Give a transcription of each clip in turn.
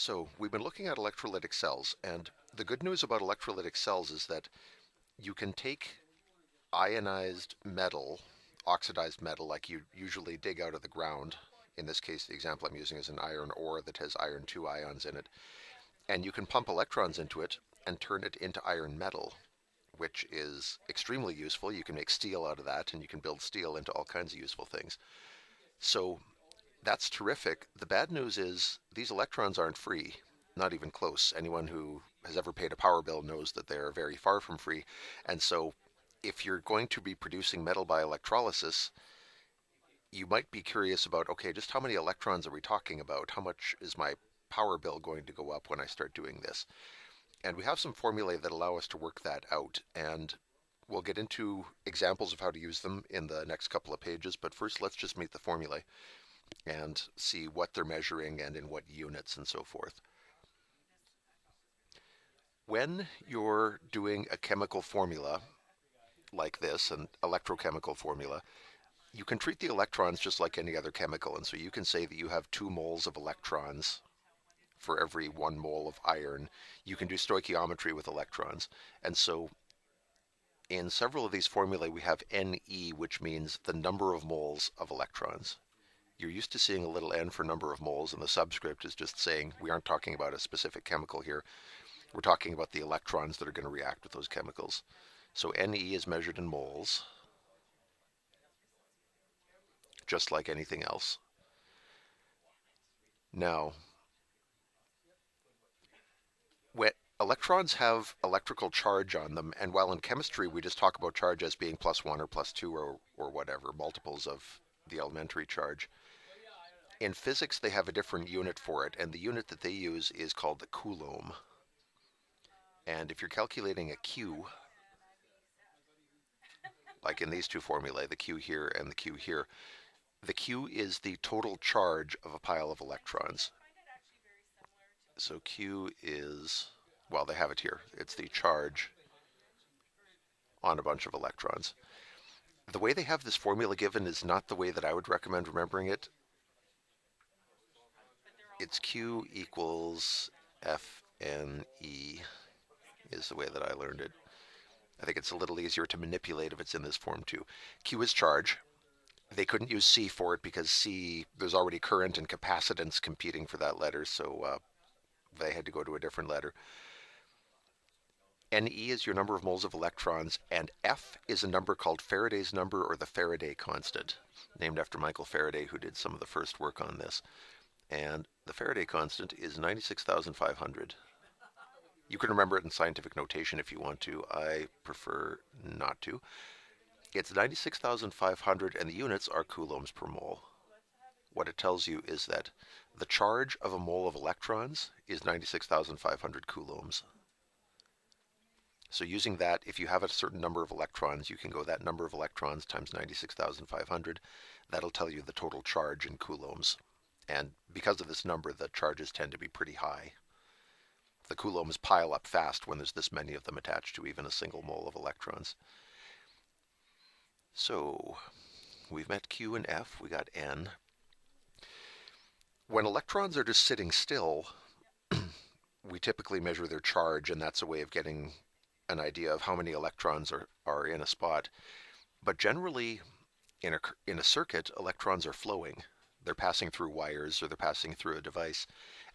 So we've been looking at electrolytic cells, and the good news about electrolytic cells is that you can take ionized metal, oxidized metal, like you usually dig out of the ground. In this case, the example I'm using is an iron ore that has iron 2 ions in it, and you can pump electrons into it and turn it into iron metal, which is extremely useful. You can make steel out of that, and you can build steel into all kinds of useful things. So that's terrific. The bad news is these electrons aren't free, not even close. Anyone who has ever paid a power bill knows that they're very far from free. And so if you're going to be producing metal by electrolysis, you might be curious about, okay, just how many electrons are we talking about? How much is my power bill going to go up when I start doing this? And we have some formulae that allow us to work that out. And we'll get into examples of how to use them in the next couple of pages. But first, let's just meet the formulae and see what they're measuring and in what units and so forth. When you're doing a chemical formula like this, an electrochemical formula, you can treat the electrons just like any other chemical. And so you can say that you have 2 moles of electrons for every 1 mole of iron. You can do stoichiometry with electrons. And so in several of these formulae, we have Ne, which means the number of moles of electrons. You're used to seeing a little n for number of moles, and the subscript is just saying we aren't talking about a specific chemical here. We're talking about the electrons that are going to react with those chemicals. So Ne is measured in moles, just like anything else. Now, when electrons have electrical charge on them, and while in chemistry we just talk about charge as being +1 or +2 or whatever, multiples of the elementary charge, in physics they have a different unit for it, and the unit that they use is called the coulomb. And if you're calculating a Q, like in these two formulae, the Q here and the Q here, the Q is the total charge of a pile of electrons. So Q is, well, they have it here. It's the charge on a bunch of electrons. The way they have this formula given is not the way that I would recommend remembering it. It's Q equals FNE is the way that I learned it. I think it's a little easier to manipulate if it's in this form too. Q is charge. They couldn't use C for it because C, there's already current and capacitance competing for that letter, so they had to go to a different letter. Ne is your number of moles of electrons, and F is a number called Faraday's number, or the Faraday constant, named after Michael Faraday, who did some of the first work on this. And the Faraday constant is 96,500. You can remember it in scientific notation if you want to. I prefer not to. It's 96,500, and the units are coulombs per mole. What it tells you is that the charge of a mole of electrons is 96,500 coulombs. So using that, if you have a certain number of electrons, you can go that number of electrons times 96,500. That'll tell you the total charge in coulombs. And because of this number, the charges tend to be pretty high. The coulombs pile up fast when there's this many of them attached to even a single mole of electrons. So we've met Q and F, we got N. When electrons are just sitting still, we typically measure their charge, and that's a way of getting an idea of how many electrons are in a spot. But generally, in a circuit, electrons are flowing. They're passing through wires or they're passing through a device.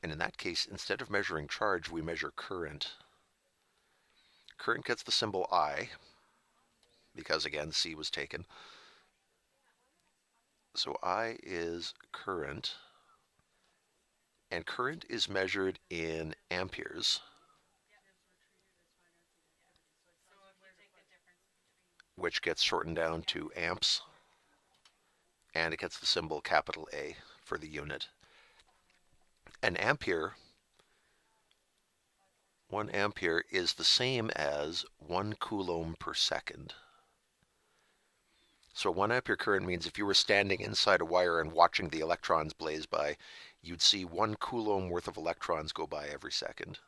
And in that case, instead of measuring charge, we measure current. Current gets the symbol I, because again, C was taken. So I is current, and current is measured in amperes, which gets shortened down to amps, and it gets the symbol capital A for the unit. An ampere, 1 ampere is the same as 1 coulomb per second. So 1 ampere current means if you were standing inside a wire and watching the electrons blaze by, you'd see 1 coulomb worth of electrons go by every second.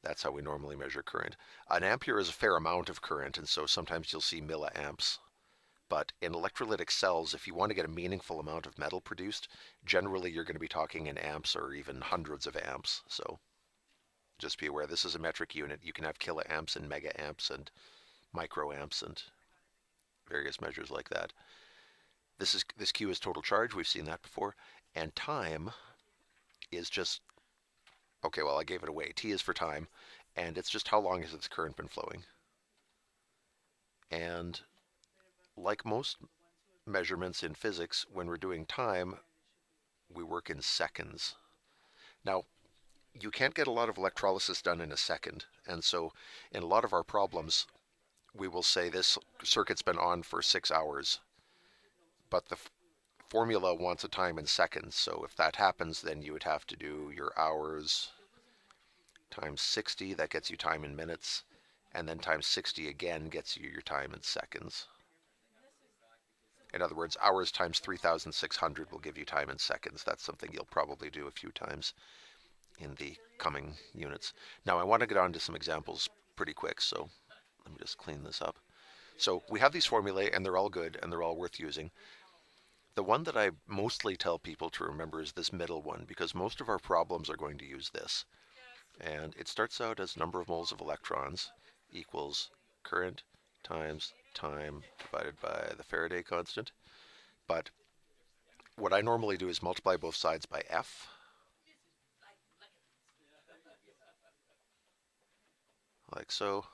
That's how we normally measure current. An ampere is a fair amount of current, and so sometimes you'll see milliamps. But in electrolytic cells, if you want to get a meaningful amount of metal produced, generally you're going to be talking in amps or even hundreds of amps. So just be aware, this is a metric unit. You can have kiloamps and megaamps and microamps and various measures like that. This Q is total charge. We've seen that before. And time is just, okay, well, I gave it away. T is for time, and it's just how long has this current been flowing. And like most measurements in physics, when we're doing time, we work in seconds. Now, you can't get a lot of electrolysis done in a second, and so in a lot of our problems, we will say this circuit's been on for 6 hours, but the formula wants a time in seconds. So if that happens, then you would have to do your hours times 60, that gets you time in minutes, and then times 60 again gets you your time in seconds. In other words, hours times 3,600 will give you time in seconds. That's something you'll probably do a few times in the coming units. Now I want to get on to some examples pretty quick, so let me just clean this up. So we have these formulae, and they're all good, and they're all worth using. The one that I mostly tell people to remember is this middle one, because most of our problems are going to use this. And it starts out as number of moles of electrons equals current times time divided by the Faraday constant. But what I normally do is multiply both sides by F. Like so.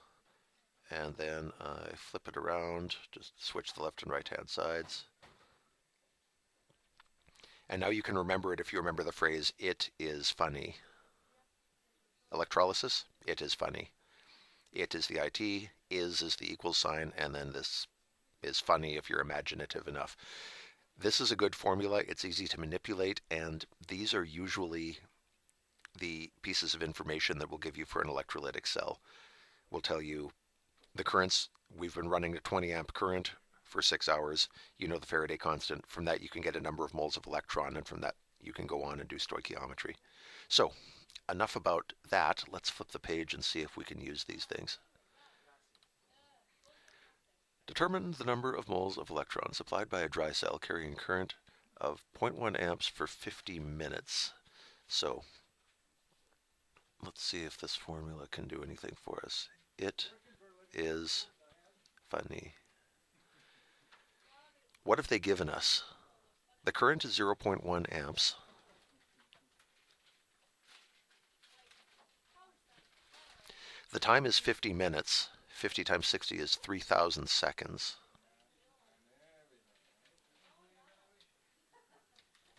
And then I flip it around, just switch the left and right hand sides. And now you can remember it if you remember the phrase, it is funny. Electrolysis, it is funny. It is the IT, is the equal sign, and then this is funny if you're imaginative enough. This is a good formula. It's easy to manipulate, and these are usually the pieces of information that will give you for an electrolytic cell. We'll tell you the currents. We've been running a 20 amp current for 6 hours. You know the Faraday constant. From that you can get a number of moles of electron, and from that you can go on and do stoichiometry. So enough about that. Let's flip the page and see if we can use these things. Determine the number of moles of electrons supplied by a dry cell carrying current of 0.1 amps for 50 minutes. So let's see if this formula can do anything for us. It is funny. What have they given us? The current is 0.1 amps. The time is 50 minutes. 50 times 60 is 3,000 seconds.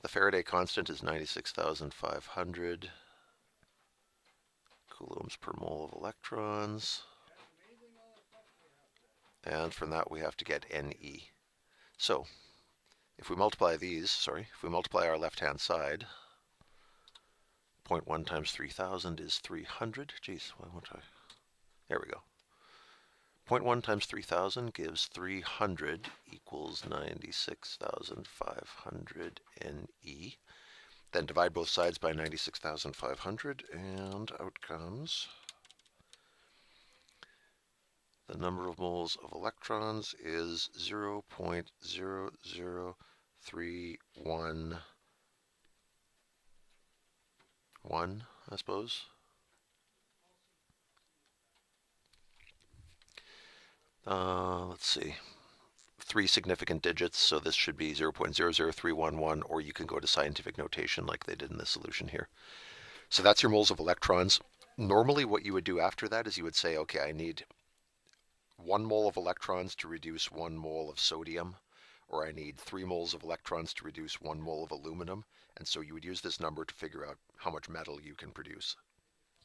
The Faraday constant is 96,500 coulombs per mole of electrons. And from that we have to get NE. So if we multiply our left-hand side, 0.1 times 3,000 is 300. Geez, why won't I? There we go. 0.1 times 3,000 gives 300 equals 96,500 NE. Then divide both sides by 96,500, and out comes the number of moles of electrons is 0.00311, I suppose. Let's see. 3 significant digits, so this should be 0.00311, or you can go to scientific notation like they did in this solution here. So that's your moles of electrons. Normally what you would do after that is you would say, okay, I need 1 mole of electrons to reduce 1 mole of sodium, or I need 3 moles of electrons to reduce 1 mole of aluminum. And so you would use this number to figure out how much metal you can produce,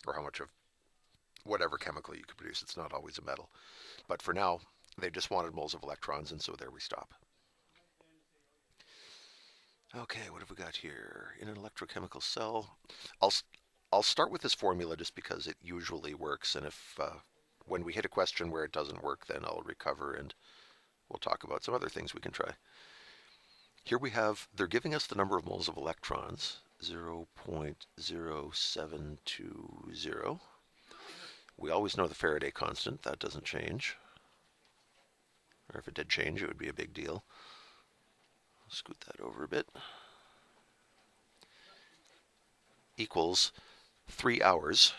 or how much of whatever chemical you can produce. It's not always a metal. But for now, they just wanted moles of electrons, and so there we stop. Okay, what have we got here? In an electrochemical cell, I'll start with this formula just because it usually works, and if when we hit a question where it doesn't work, then I'll recover and we'll talk about some other things we can try. Here we have, they're giving us the number of moles of electrons, 0.0720. We always know the Faraday constant, that doesn't change. Or if it did change, it would be a big deal. Scoot that over a bit. Equals 3 hours.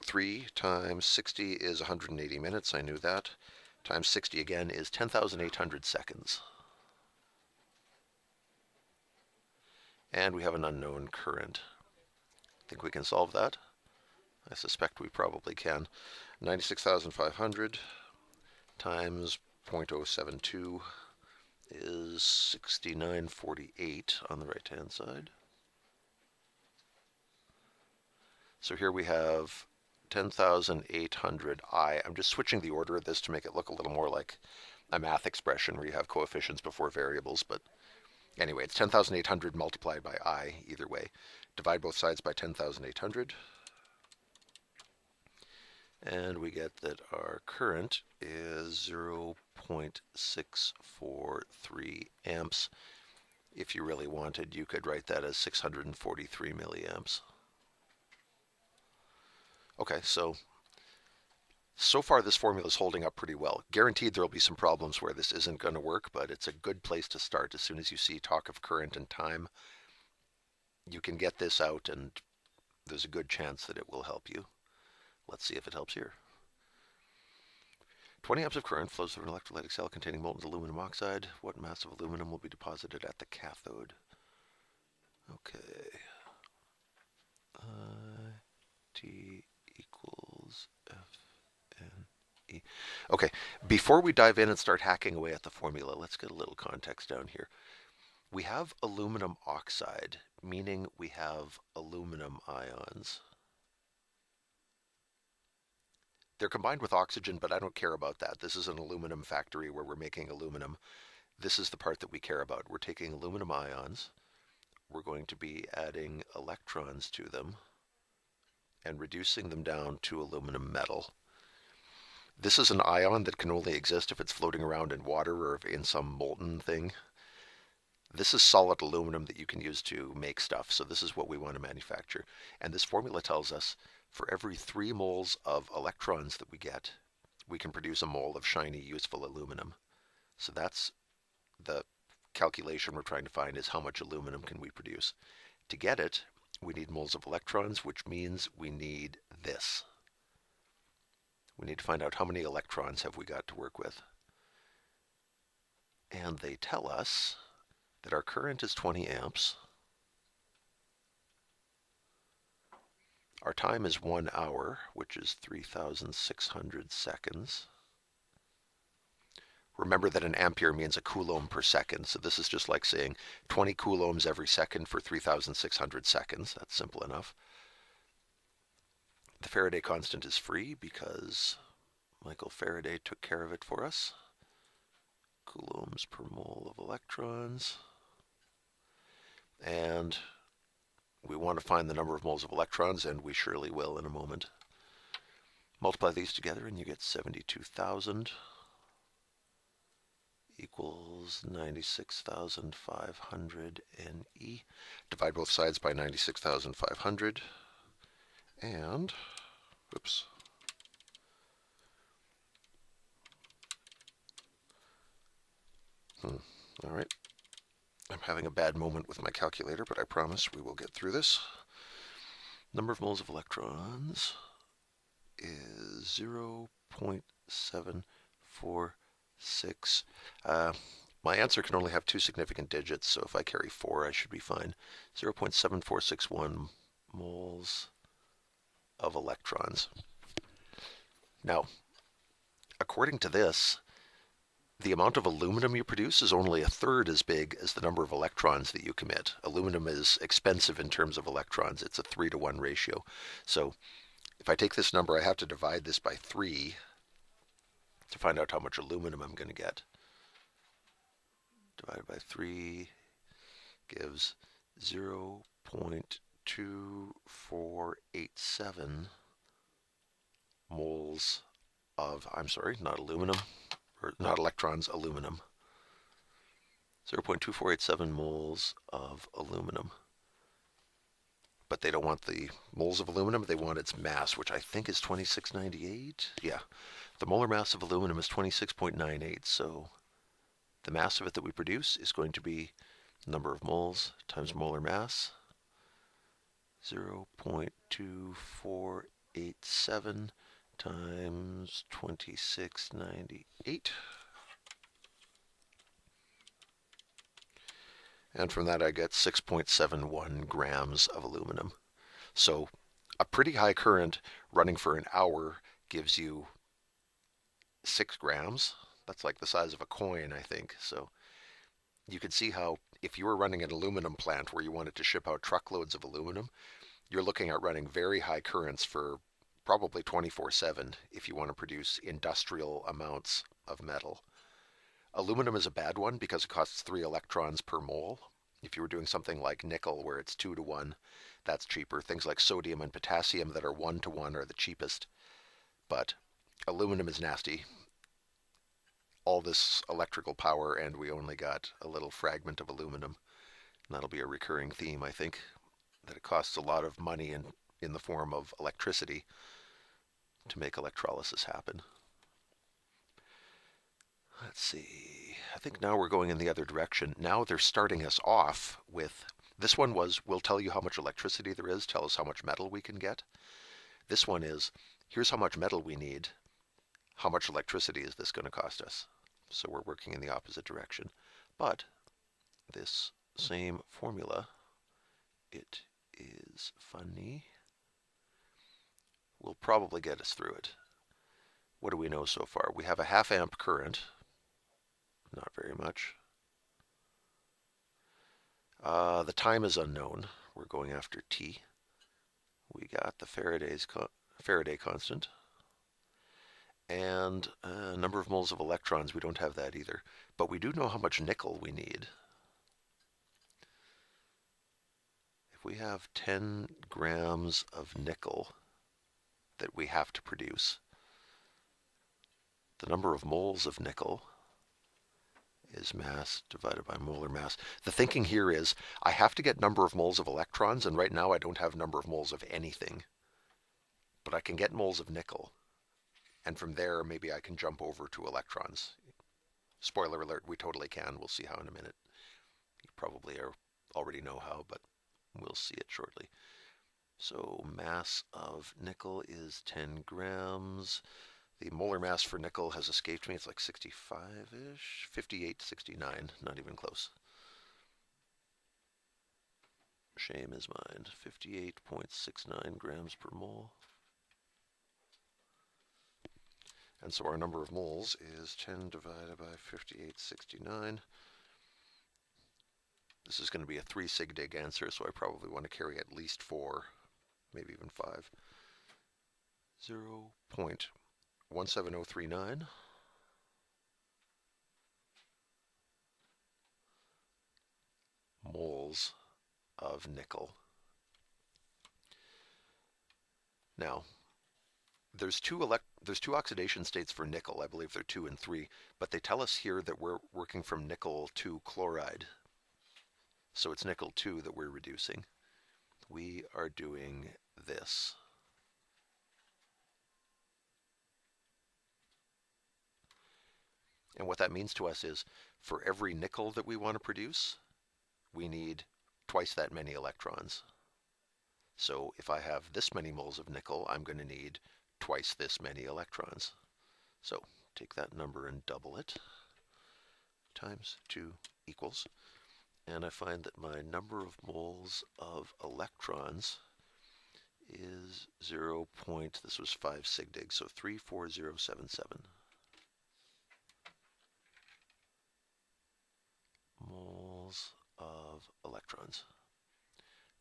3 times 60 is 180 minutes, I knew that. Times 60 again is 10,800 seconds. And we have an unknown current. Think we can solve that? I suspect we probably can. 96,500 times 0.072 is 6948 on the right-hand side. So here we have 10,800 I. I'm just switching the order of this to make it look a little more like a math expression where you have coefficients before variables, but anyway, it's 10,800 multiplied by I either way. Divide both sides by 10,800. And we get that our current is 0.643 amps. If you really wanted, you could write that as 643 milliamps. Okay, so far this formula is holding up pretty well. Guaranteed there will be some problems where this isn't going to work, but it's a good place to start. As soon as you see talk of current and time, you can get this out and there's a good chance that it will help you. Let's see if it helps here. 20 amps of current flows through an electrolytic cell containing molten aluminum oxide. What mass of aluminum will be deposited at the cathode? Okay. T equals F N E. Okay, before we dive in and start hacking away at the formula, let's get a little context down here. We have aluminum oxide, meaning we have aluminum ions. They're combined with oxygen, but I don't care about that. This is an aluminum factory where we're making aluminum. This is the part that we care about. We're taking aluminum ions. We're going to be adding electrons to them and reducing them down to aluminum metal. This is an ion that can only exist if it's floating around in water or in some molten thing. This is solid aluminum that you can use to make stuff, so this is what we want to manufacture. And this formula tells us for every 3 moles of electrons that we get, we can produce a mole of shiny, useful aluminum. So that's the calculation we're trying to find, is how much aluminum can we produce. To get it, we need moles of electrons, which means we need this. We need to find out how many electrons have we got to work with. And they tell us that our current is 20 amps. Our time is 1 hour, which is 3,600 seconds. Remember that an ampere means a coulomb per second, so this is just like saying 20 coulombs every second for 3,600 seconds. That's simple enough. The Faraday constant is free because Michael Faraday took care of it for us. Coulombs per mole of electrons. And we want to find the number of moles of electrons, and we surely will in a moment. Multiply these together and you get 72,000 equals 96,500 NE. Divide both sides by 96,500 and, oops. All right. I'm having a bad moment with my calculator, but I promise we will get through this. Number of moles of electrons is 0.746. My answer can only have 2 significant digits, so if I carry 4, I should be fine. 0.7461 moles of electrons. Now, according to this, the amount of aluminum you produce is only 1/3 as big as the number of electrons that you commit. Aluminum is expensive in terms of electrons. It's a 3-to-1 ratio. So if I take this number, I have to divide this by 3 to find out how much aluminum I'm going to get. Divided by 3 gives 0.2487 moles of, I'm sorry, not aluminum, or not electrons, aluminum. 0.2487 moles of aluminum. But they don't want the moles of aluminum, they want its mass, which I think is 2698. Yeah, The molar mass of aluminum is 26.98, so the mass of it that we produce is going to be number of moles times molar mass, 0.2487 times 2698. And from that I get 6.71 grams of aluminum. So a pretty high current running for an hour gives you 6 grams. That's like the size of a coin, I think. So you can see how if you were running an aluminum plant where you wanted to ship out truckloads of aluminum, you're looking at running very high currents for probably 24/7 if you want to produce industrial amounts of metal. Aluminum is a bad one because it costs 3 electrons per mole. If you were doing something like nickel where it's 2 to 1, that's cheaper. Things like sodium and potassium that are 1 to 1 are the cheapest. But aluminum is nasty. All this electrical power and we only got a little fragment of aluminum. And that'll be a recurring theme, I think, that it costs a lot of money in the form of electricity to make electrolysis happen. Let's see, I think now we're going in the other direction. Now they're starting us off with, this one was, we'll tell you how much electricity there is, tell us how much metal we can get. This one is, here's how much metal we need, how much electricity is this going to cost us? So we're working in the opposite direction. But this same formula, it is funny, will probably get us through it. What do we know so far? We have a half amp current. Not very much. The time is unknown. We're going after T. We got the Faraday constant. And number of moles of electrons, we don't have that either. But we do know how much nickel we need. If we have 10 grams of nickel that we have to produce, the number of moles of nickel is mass divided by molar mass. The thinking here is I have to get number of moles of electrons, and right now I don't have number of moles of anything. But I can get moles of nickel. And from there, maybe I can jump over to electrons. Spoiler alert, we totally can. We'll see how in a minute. You probably already know how, but we'll see it shortly. So mass of nickel is 10 grams. The molar mass for nickel has escaped me. It's like 65-ish, 58, 69, not even close. Shame is mine. 58.69 grams per mole. And so our number of moles is 10 divided by 5869. This is going to be a 3 sig dig answer, so I probably want to carry at least 4, maybe even 5. 0.17039 moles of nickel. Now, there's two oxidation states for nickel. I believe they're 2 and 3, but they tell us here that we're working from nickel to chloride. So it's nickel 2 that we're reducing. We are doing this. And what that means to us is for every nickel that we want to produce, we need twice that many electrons. So if I have this many moles of nickel, I'm going to need twice this many electrons. So take that number and double it, times 2 equals, and I find that my number of moles of electrons is 0. This was 5 sig dig, so 34077 moles of electrons.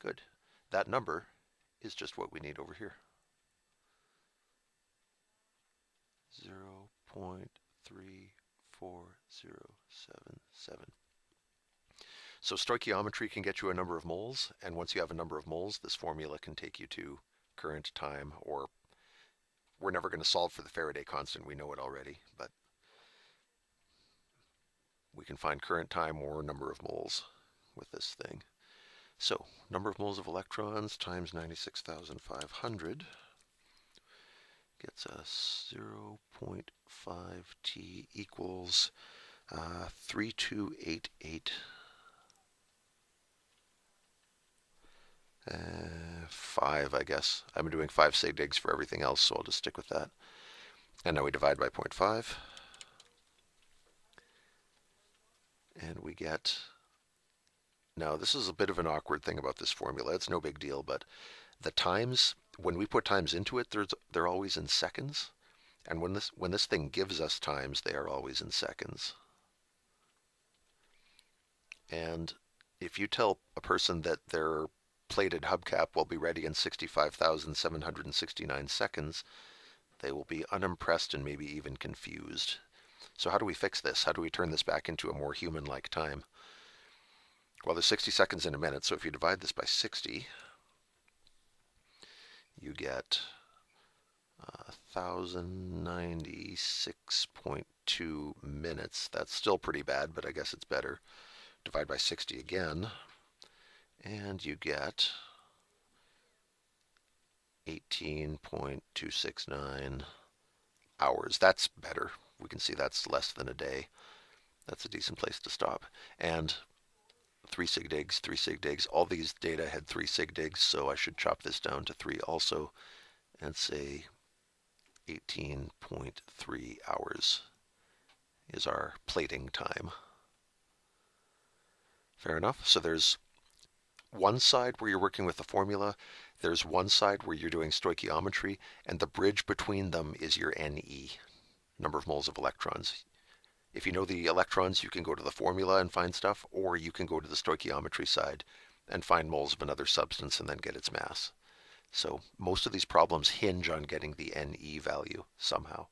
Good. That number is just what we need over here. 0.34077. So stoichiometry can get you a number of moles, and once you have a number of moles, this formula can take you to current, time, or we're never going to solve for the Faraday constant. We know it already, but we can find current, time, or number of moles with this thing. So number of moles of electrons times 96,500 gets us 0.5 T equals 3288 5, I guess. I've been doing 5 sig digs for everything else, so I'll just stick with that. And now we divide by 0.5. And we get... Now, this is a bit of an awkward thing about this formula. It's no big deal, but the times, when we put times into it, they're always in seconds. And when this thing gives us times, they are always in seconds. And if you tell a person that their plated hubcap will be ready in 65,769 seconds, they will be unimpressed and maybe even confused. So how do we fix this? How do we turn this back into a more human-like time? Well, there's 60 seconds in a minute, so if you divide this by 60, you get 1,096.2 minutes. That's still pretty bad, but I guess it's better. Divide by 60 again, and you get 18.269 hours. That's better. We can see that's less than a day. That's a decent place to stop. And 3 sig digs, 3 sig digs. All these data had 3 sig digs, so I should chop this down to 3 also and say 18.3 hours is our plating time. Fair enough. So there's one side where you're working with the formula, there's one side where you're doing stoichiometry, and the bridge between them is your NE, number of moles of electrons. If you know the electrons, you can go to the formula and find stuff, or you can go to the stoichiometry side and find moles of another substance and then get its mass. So most of these problems hinge on getting the NE value somehow.